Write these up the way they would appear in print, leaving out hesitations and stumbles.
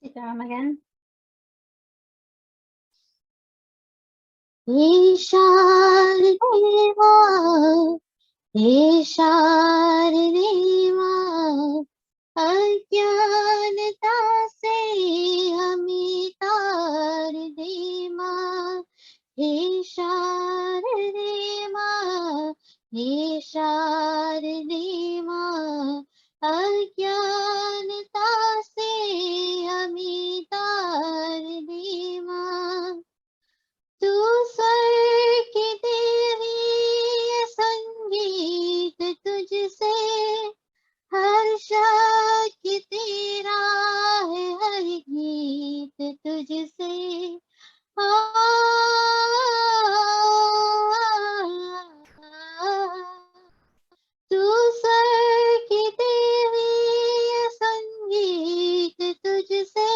Sitaram again. ईशारदेवा ईशारदेवा अज्ञानता से हमें तार दे माँ ईशारदेवा ईशारदेवा अज्ञानता से हमें तार दे माँ तू स्वर की देवी ये संगीत तुझसे हर्ष की तेरा है हर गीत तुझसे आ, तू स्वर की देवी ये संगीत तुझसे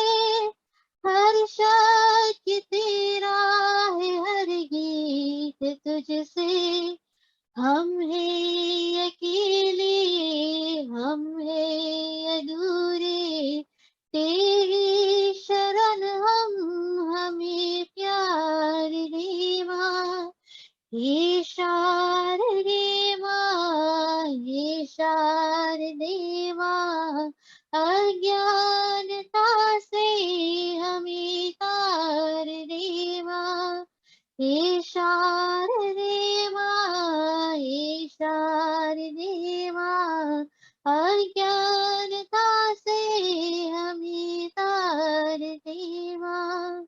हर्ष की तेरा है हर गीत तुझसे हम हैं अकेले हम हैं अधूरे तेरी शरण हम हमें प्यार दे माँ ये शारदे माँ ये शारदे माँ अज्ञानता से हमें तार दे माँ हे शारदे माँ हे शारदे माँ अज्ञानता से हमें तार दे माँ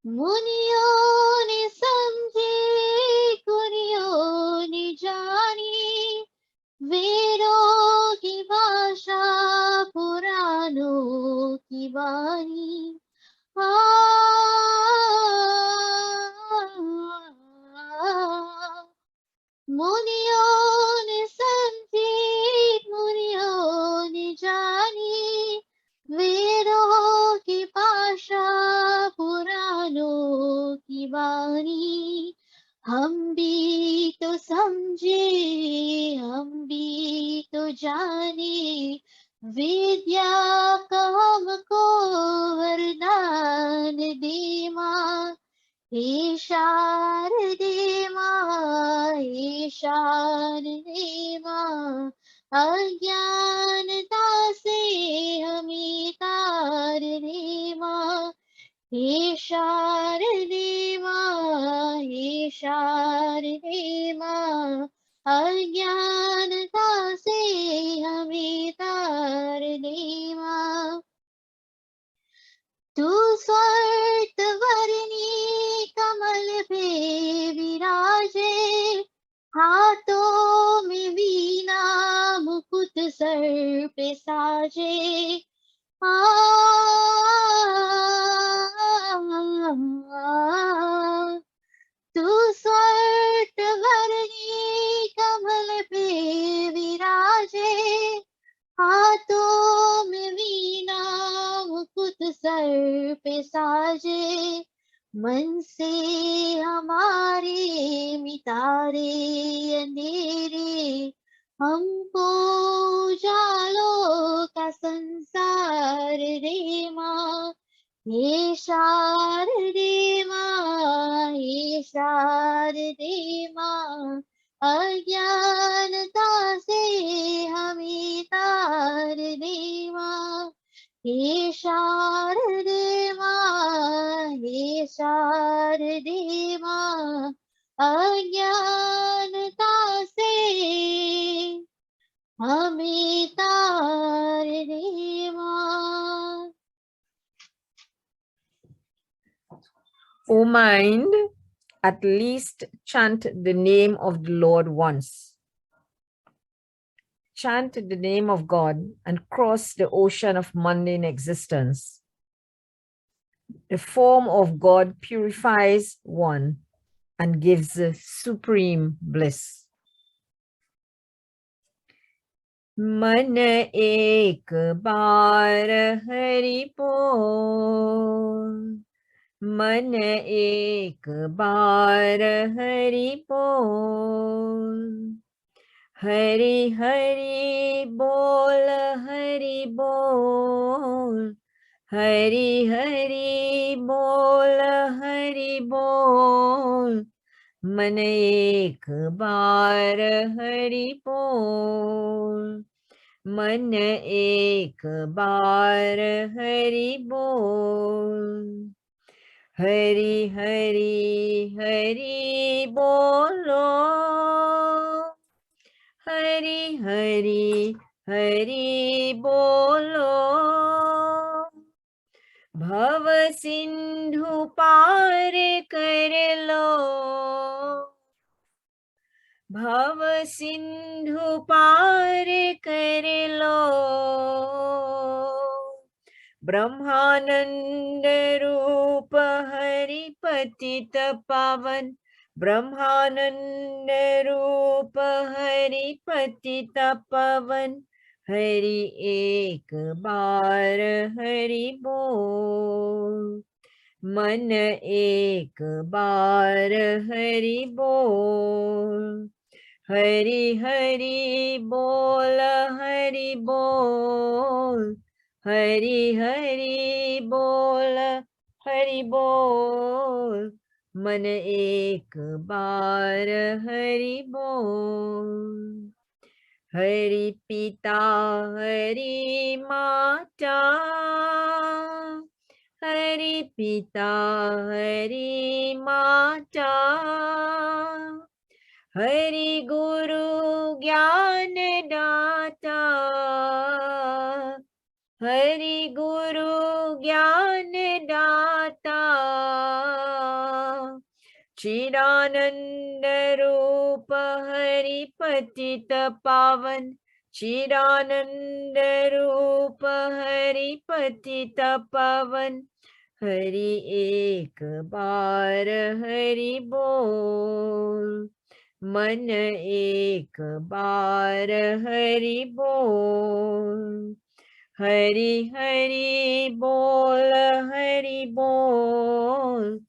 मुनियों ने समझे गुरियों ने जानी वेदों की भाषा पुराणों की वाणी मुनियों ने समझी मुनियों ने जानी वेदों की भाषा पुराणों की वाणी हम भी तो समझे हम भी तो जाने विद्या का हमको वरदान दे माँ हे शारदे माँ हे शारदे माँ अज्ञानता से हमें तार दे माँ हे शारदे माँ हे शारदे माँ अज्ञानता से हमें तार दे माँ तू स्वर्त वर्णी कमल पे विराजे हाथों में वीणा मुकुट सर पे साजे आ, तू स्वर्त वर्णी कमल पे विराजे हाथों में वीणा मुकुट सर पे साजे मन से हमारे मितारे अंधेरे हमको उजालों का संसार रे माँ हे शारदे माँ हे शारदे माँ अज्ञानता से हमें तार दे माँ हे शारदे माँ हे शारदे माँ अज्ञानता से हमें तार दे माँ O mind, at least chant the name of the Lord once. Chant the name of God and cross the ocean of mundane existence. The form of God purifies one and gives supreme bliss. मन एक बार हरि बोल मन एक बार हरि बोल हरि हरि बोल Hari Hari Bol, Hari Bol. मन एक बार हरि बोल, मन एक बार हरि बोल. हरि हरि हरि बोलो, हरि हरि हरि बोलो. भव सिंधु पार कर लो, भव सिंधु पार कर लो. ब्रह्मानंद रूप हरि पतित पावन, ब्रह्मानंद रूप हरि पतित पावन. हरि एक बार हरि बोल, मन एक बार हरि बोल. हरि हरि बोल, हरि बोल. हरि हरि बोल, हरि बोल. मन एक बार हरि बोल. हरि पिता हरि माता, हरि पिता हरि माता. हरि गुरु ज्ञान दाता, हरि गुरु ज्ञान दाता. चिदानंद रूप हरि पतित पावन, चिदानंद रूप हरि पतित पावन. हरि एक बार हरि बोल, मन एक बार हरि बोल. हरि हरि बोल, हरि बोल.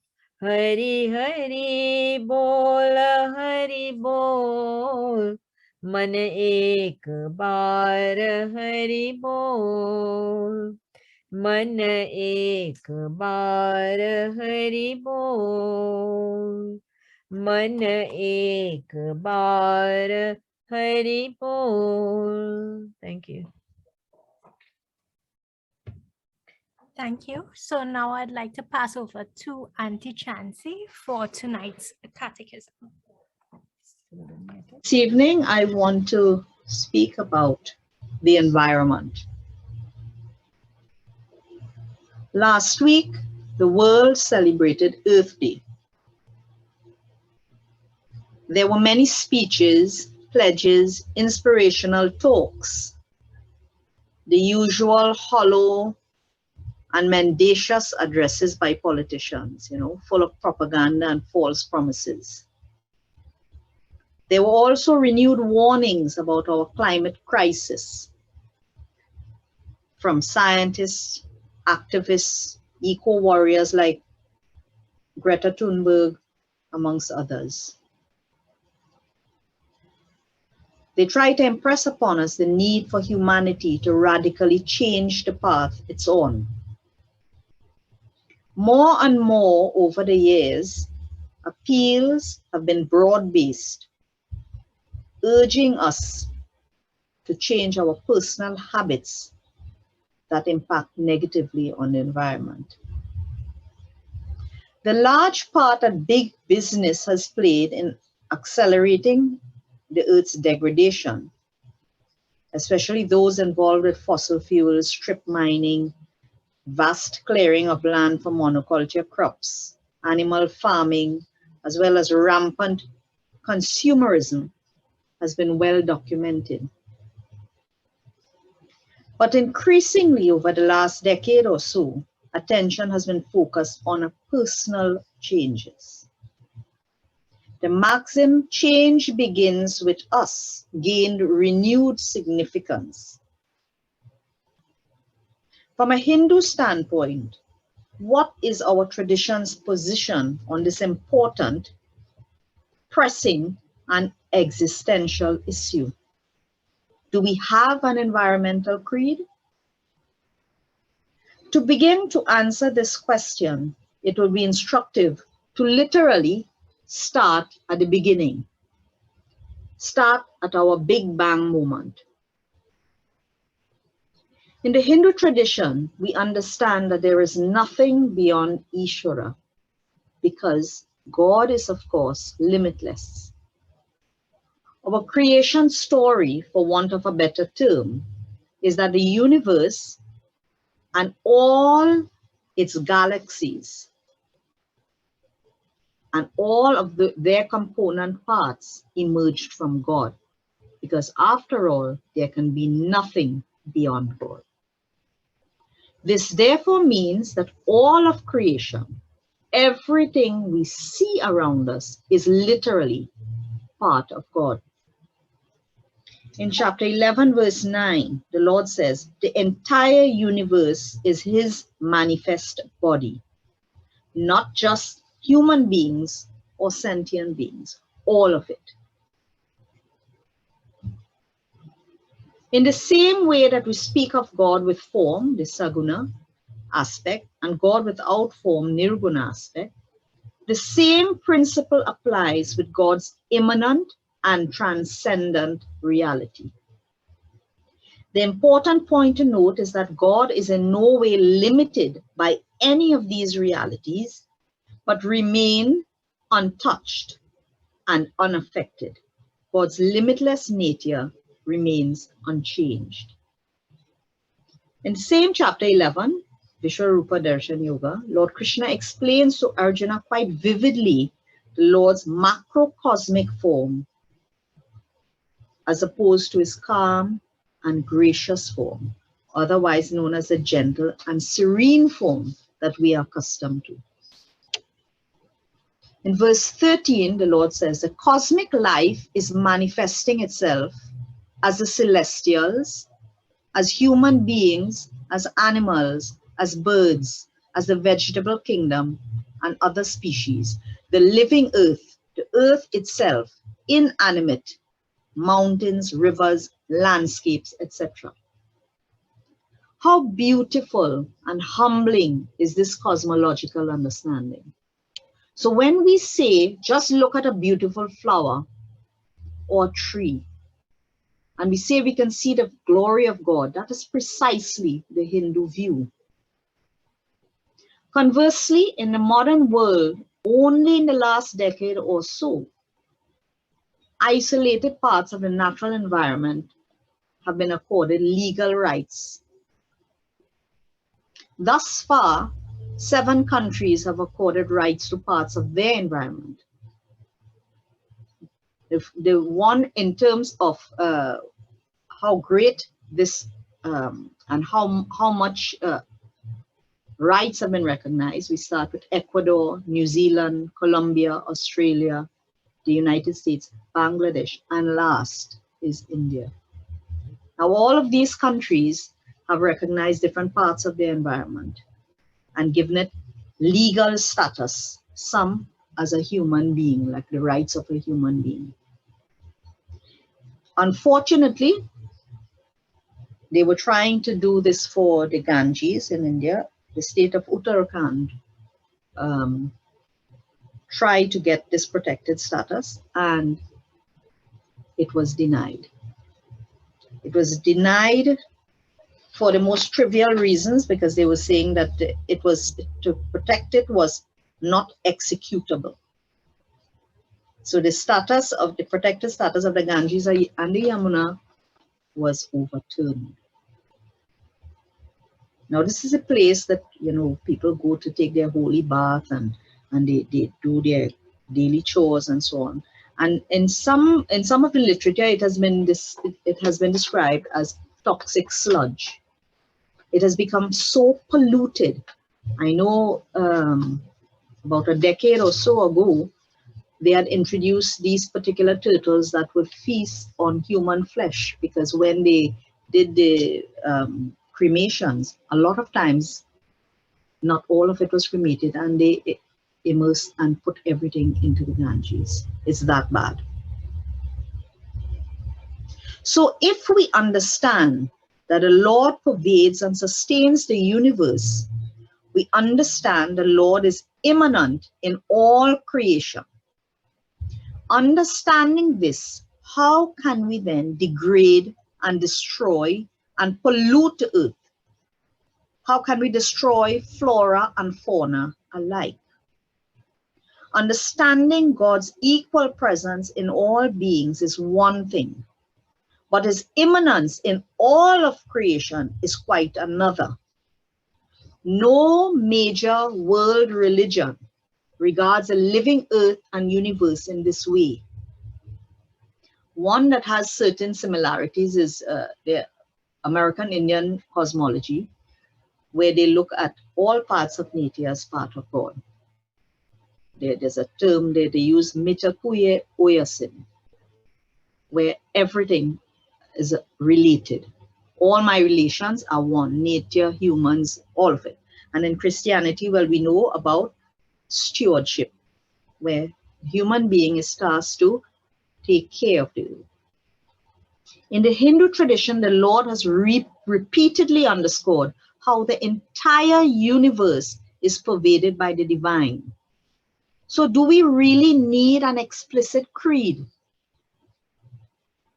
हरि हरि बोल, हरि बोल. मन एक बार हरि बोल, मन एक बार हरि बोल. मन एक बार हरि बोल. Thank you. Thank you. So now I'd like to pass over to Auntie Chancy for tonight's catechism. This evening, I want to speak about the environment. Last week, the world celebrated Earth Day. There were many speeches, pledges, inspirational talks, the usual hollow and mendacious addresses by politicians, full of propaganda and false promises. There were also renewed warnings about our climate crisis from scientists, activists, eco-warriors like Greta Thunberg, amongst others. They try to impress upon us the need for humanity to radically change the path it's on. More and more over the years, appeals have been broad-based, urging us to change our personal habits that impact negatively on the environment. The large part that big business has played in accelerating the Earth's degradation, especially those involved with fossil fuels, strip mining, vast clearing of land for monoculture crops, animal farming, as well as rampant consumerism, has been well documented. But increasingly over the last decade or so, attention has been focused on personal changes. The maxim "change begins with us" gained renewed significance. From a Hindu standpoint, what is our tradition's position on this important, pressing, and existential issue? Do we have an environmental creed? To begin to answer this question, it will be instructive to literally start at the beginning. Start at our Big Bang moment. In the Hindu tradition, we understand that there is nothing beyond Ishvara, because God is, of course, limitless. Our creation story, for want of a better term, is that the universe and all its galaxies and all of their component parts emerged from God, because after all, there can be nothing beyond God. This therefore means that all of creation, everything we see around us, is literally part of God. In chapter 11, verse 9, the Lord says, the entire universe is his manifest body, not just human beings or sentient beings, all of it. In the same way that we speak of God with form, the saguna aspect, and God without form, nirguna aspect, the same principle applies with God's immanent and transcendent reality. The important point to note is that God is in no way limited by any of these realities, but remain untouched and unaffected. God's limitless nature remains unchanged. In the same chapter 11, Vishwarupa Darshan Yoga, Lord Krishna explains to Arjuna quite vividly the Lord's macrocosmic form as opposed to his calm and gracious form, otherwise known as the gentle and serene form that we are accustomed to. In verse 13, the Lord says, the cosmic life is manifesting itself as the celestials, as human beings, as animals, as birds, as the vegetable kingdom and other species, the living earth, the earth itself, inanimate, mountains, rivers, landscapes, etc. How beautiful and humbling is this cosmological understanding? So when we say, just look at a beautiful flower or tree, and we say we can see the glory of God, that is precisely the Hindu view. Conversely, in the modern world, only in the last decade or so, isolated parts of the natural environment have been accorded legal rights. Thus far, 7 countries have accorded rights to parts of their environment. The one in terms of how great this and how much rights have been recognized. We start with Ecuador, New Zealand, Colombia, Australia, the United States, Bangladesh, and last is India. Now, all of these countries have recognized different parts of their environment and given it legal status, some as a human being, like the rights of a human being. Unfortunately, they were trying to do this for the Ganges in India. The state of Uttarakhand tried to get this protected status, and it was denied. It was denied for the most trivial reasons, because they were saying that it was, to protect it was not executable. So the status of the protected status of the Ganges and the Yamuna was overturned. Now, this is a place that, people go to take their holy bath and they do their daily chores and so on. And in some of the literature, it has been described as toxic sludge. It has become so polluted. I know about a decade or so ago, they had introduced these particular turtles that would feast on human flesh, because when they did the cremations, a lot of times, not all of it was cremated, and they immersed and put everything into the Ganges. It's that bad. So if we understand that the Lord pervades and sustains the universe, we understand the Lord is immanent in all creation. Understanding this, how can we then degrade and destroy and pollute the earth? How can we destroy flora and fauna alike? Understanding God's equal presence in all beings is one thing, but his immanence in all of creation is quite another. No major world religion regards a living earth and universe in this way. One that has certain similarities is the American Indian cosmology, where they look at all parts of nature as part of God. There's a term there they use, mitakuye oyasin, where everything is related. All my relations are one, nature, humans, all of it. And in Christianity, well, we know about stewardship, where human being is tasked to take care of the earth. In the Hindu tradition, the Lord has repeatedly underscored how the entire universe is pervaded by the divine. So do we really need an explicit creed?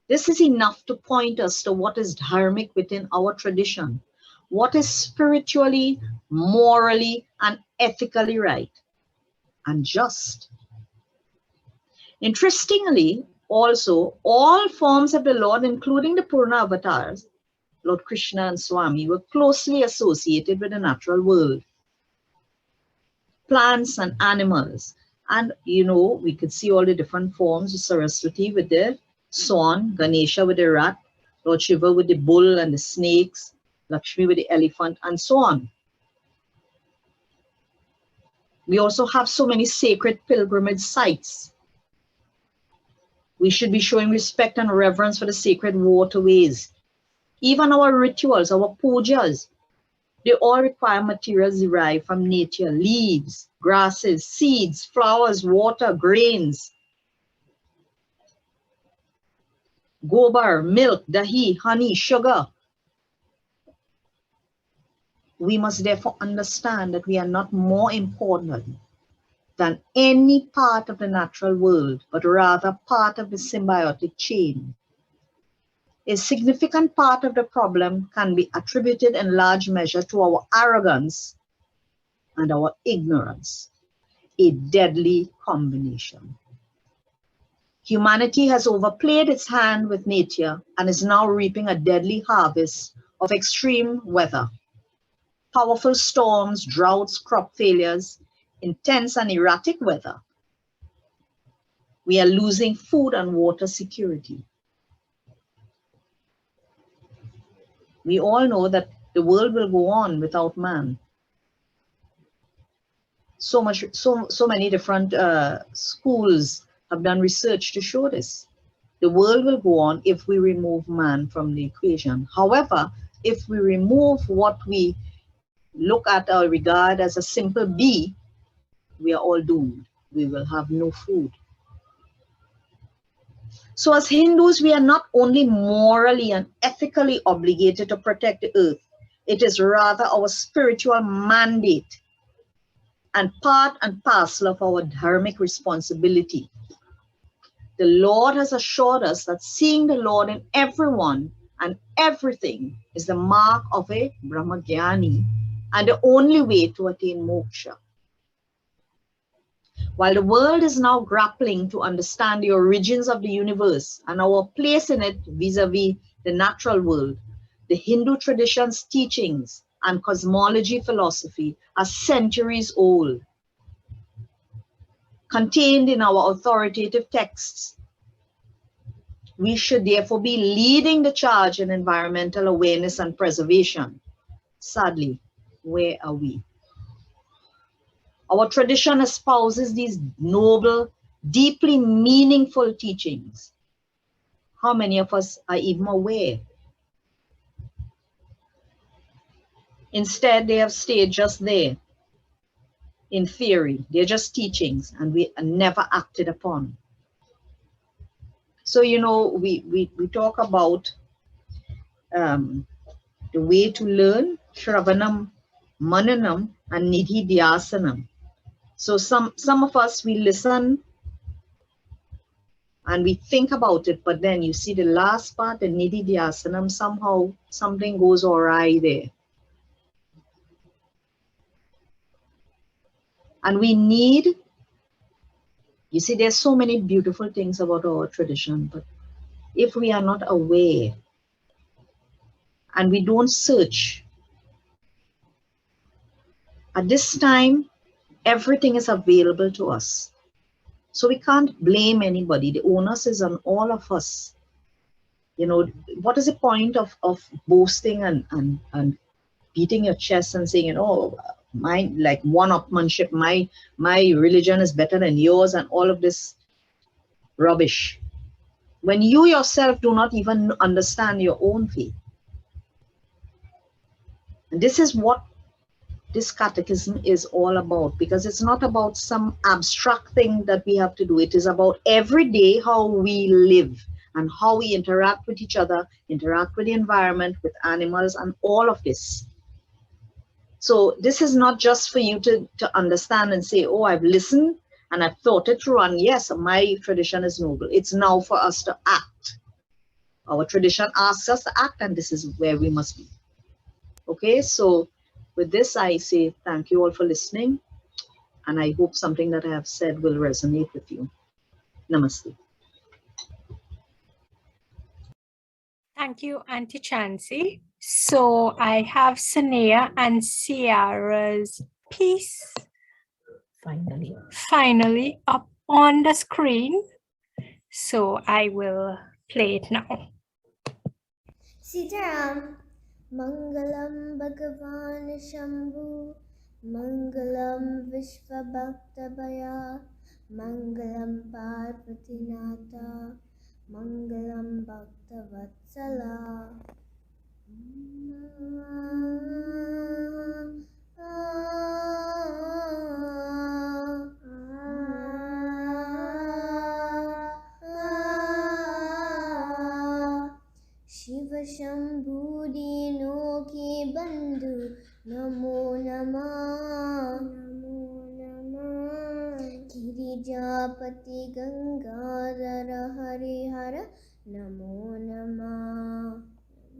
This is enough to point us to what is dharmic within our tradition, what is spiritually, morally, and ethically right and just. Interestingly, also, all forms of the Lord, including the Purna avatars, Lord Krishna and Swami, were closely associated with the natural world, plants and animals. And, you know, we could see all the different forms of Saraswati with the swan, Ganesha with the rat, Lord Shiva with the bull and the snakes, Lakshmi with the elephant, and so on. We also have so many sacred pilgrimage sites. We should be showing respect and reverence for the sacred waterways. Even our rituals, our pujas, they all require materials derived from nature, leaves, grasses, seeds, flowers, water, grains, gobar, milk, dahi, honey, sugar. We must therefore understand that we are not more important than any part of the natural world, but rather part of the symbiotic chain. A significant part of the problem can be attributed in large measure to our arrogance and our ignorance, a deadly combination. Humanity has overplayed its hand with nature and is now reaping a deadly harvest of extreme weather. Powerful storms, droughts, crop failures, intense and erratic weather. We are losing food and water security. We all know that the world will go on without man. So many different schools have done research to show this. The world will go on if we remove man from the equation. However, if we remove what we look at or regard as a simple bee, we are all doomed. We will have no food. So as Hindus, we are not only morally and ethically obligated to protect the earth, it is rather our spiritual mandate and part and parcel of our dharmic responsibility. The Lord has assured us that seeing the Lord in everyone and everything is the mark of a Brahmagyani and the only way to attain moksha. While the world is now grappling to understand the origins of the universe and our place in it vis-a-vis the natural world, the Hindu tradition's teachings and cosmology philosophy are centuries old, contained in our authoritative texts. We should therefore be leading the charge in environmental awareness and preservation. Sadly, where are we? Our tradition espouses these noble, deeply meaningful teachings. How many of us are even aware? Instead, they have stayed just there. In theory, they're just teachings and we are never acted upon. So, you know, we talk about The way to learn, Shravanam, Mananam, and Nidhi Dhyasanam. So some of us, we listen and we think about it, but then you see the last part, the Nidhi Dhyasanam, somehow something goes awry there. And we need, you see, there's so many beautiful things about our tradition, but if we are not aware and we don't search, at this time, everything is available to us. So we can't blame anybody. The onus is on all of us. You know, what is the point of boasting and beating your chest and saying, you know, my, like one-upmanship, my religion is better than yours and all of this rubbish, when you yourself do not even understand your own faith. And this is what this catechism is all about, because it's not about some abstract thing that we have to do. It is about every day how we live and how we interact with each other, interact with the environment, with animals, and all of this. So this is not just for you to understand and say, oh, I've listened and I've thought it through, and yes, my tradition is noble. It's now for us to act. Our tradition asks us to act, and this is where we must be. Okay, so with this, I say thank you all for listening, and I hope something that I have said will resonate with you. Namaste. Thank you, Auntie Chancy. So I have Sanea and Ciara's piece finally up on the screen. So I will play it now. Sitaram. Mangalam Bhagavan Shambhu, Mangalam Vishvabhaktabhaya, Mangalam Parvatinata, Mangalam Bhaktavatsala. Shiva Shambhu Dino Ki Bandhu Namo Namah Namo Namah Girijapati Gangadhara Harihara Namo Namah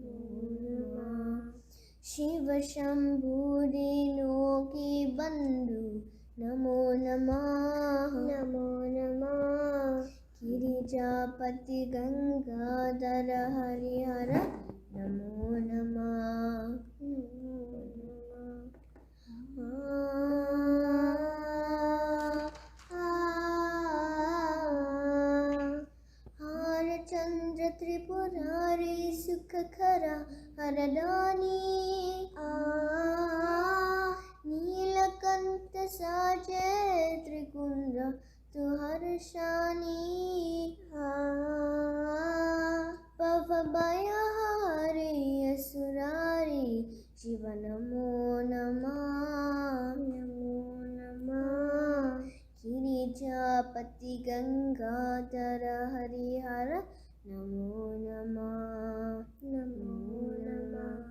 Namo Namah Shiva Shambhu Dino Ki Bandhu Namo Namah Namo Namah Girijapati Gangadhara Harihara Namo Namah Namo Namah Hara Chandra Tripurari Sukhakhara Haradani Neelakanta Sajay Trikunda Tuharshani Pavabhaya Hari Asurari Shiva Namo Namah Namo Namah Girijapati Gangadhara Harihara Namo Namah Namo Namah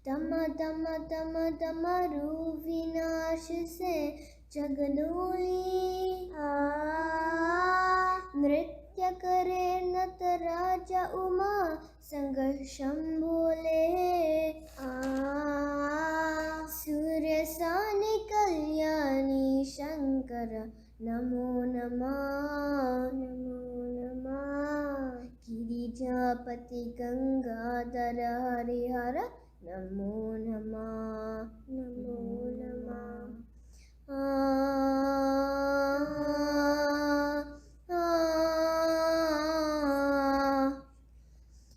Tama Tama Tama Tamaru Vinash Se Jagadoli Nritya Kare Nataraja Uma Sangarsham Bole Surya Sani Kalyani Shankara Namo Namah Namo Namah Girijapati Gangadhara Harihara Namo Namah Namo Namah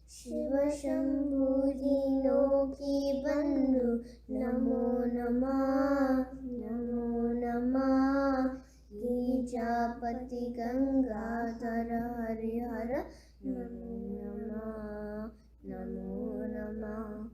Shiva Shambhu Dino Ki Bandhu Namo Namah Namo Namah Girijapati Gangadhara Harihara Namo Namah Namo Namah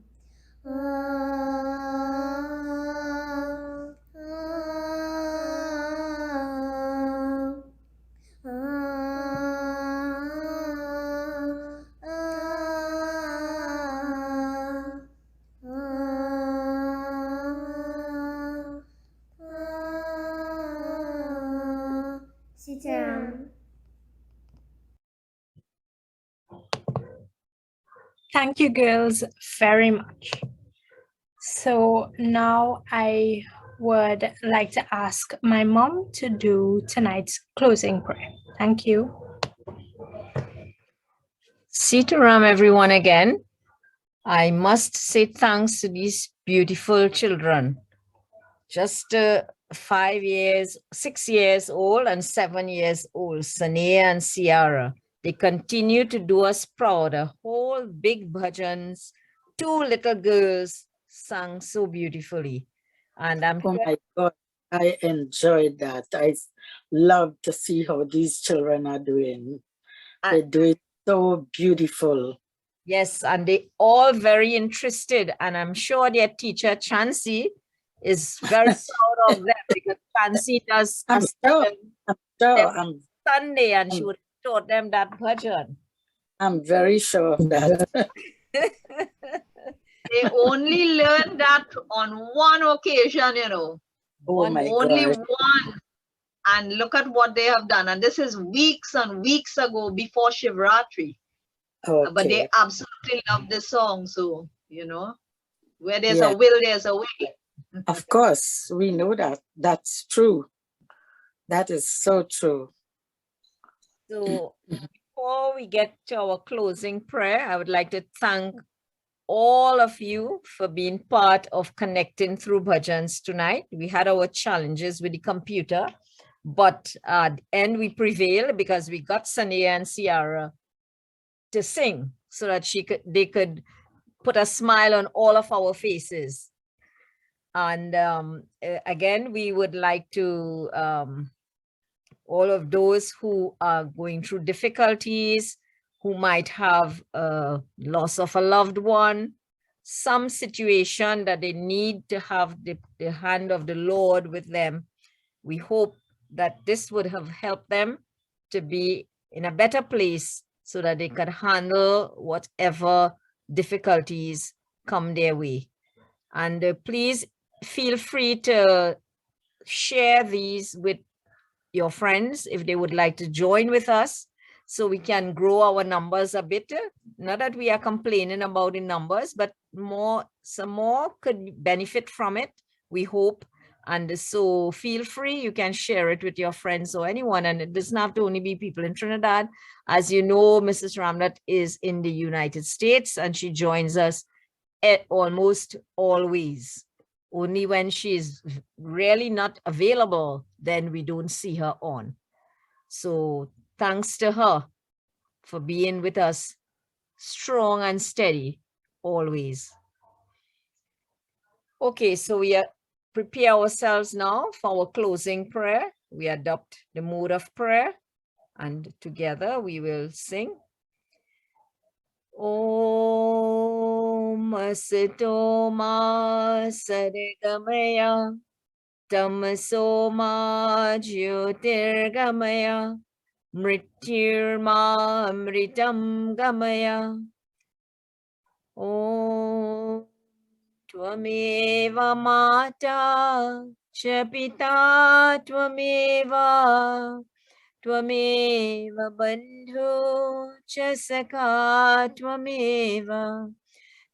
Thank you, girls, very much. So now I would like to ask my mom to do tonight's closing prayer. Thank you. Sitaram, everyone, again. I must say thanks to these beautiful children. Just 5 years, 6 years old and 7 years old, Sanea and Ciara. They continue to do us proud. A whole big bhajans, 2 little girls sang so beautifully. And I'm Oh my God, I enjoyed that. Love to see how these children are doing. They do it so beautiful. Yes, and they all very interested. And I'm sure their teacher, Chansey, is very proud of them because Chansey does I'm assist sure, them I'm Sunday and she would have taught them that bhajan. I'm very sure of that. They only learned that on one occasion, you know. Oh my Only gosh. one. And look at what they have done. And this is weeks and weeks ago before Shivratri. But they Okay. absolutely love this song. So, you know, where there's Yeah. a will, there's a way. Of course, we know that. That's true. That is so true. So before we get to our closing prayer, I would like to thank all of you for being part of connecting through bhajans tonight. We had our challenges with the computer, but at the end we prevailed because we got Sanea and Ciara to sing so that they could put a smile on all of our faces. And again, we would like to all of those who are going through difficulties, who might have a loss of a loved one, some situation that they need to have the hand of the Lord with them. We hope that this would have helped them to be in a better place so that they can handle whatever difficulties come their way. And please feel free to share these with your friends if they would like to join with us so we can grow our numbers a bit. Not that we are complaining about the numbers, but some more could benefit from it, we hope. And so feel free, you can share it with your friends or anyone. And it doesn't have to only be people in Trinidad. As you know, Mrs. Ramnath is in the United States and she joins us almost always. Only when she's really not available, then we don't see her on. So thanks to her for being with us, strong and steady, always. Okay, so we prepare ourselves now for our closing prayer. We adopt the mode of prayer, and together we will sing. Om Asito Ma Sadigamaya Tamaso Ma Jyotirgamaya Mrityurma Amritam Gamaya. Om Tvameva Mata Chapita Tvameva Tvameva Bandhu Chasaka Tvameva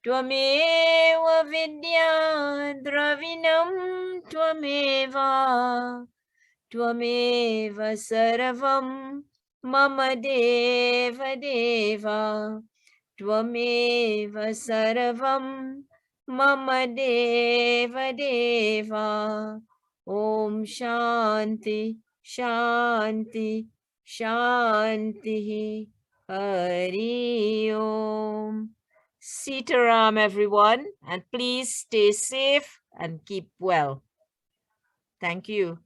Tvameva Vidya Dravinam Tvameva Tvameva Sarvam Mama Deva Deva Tvameva Sarvam Mama Deva Deva. Om Shanti Shanti Shanti Hari Om. Sitaram, everyone, and please stay safe and keep well. Thank you.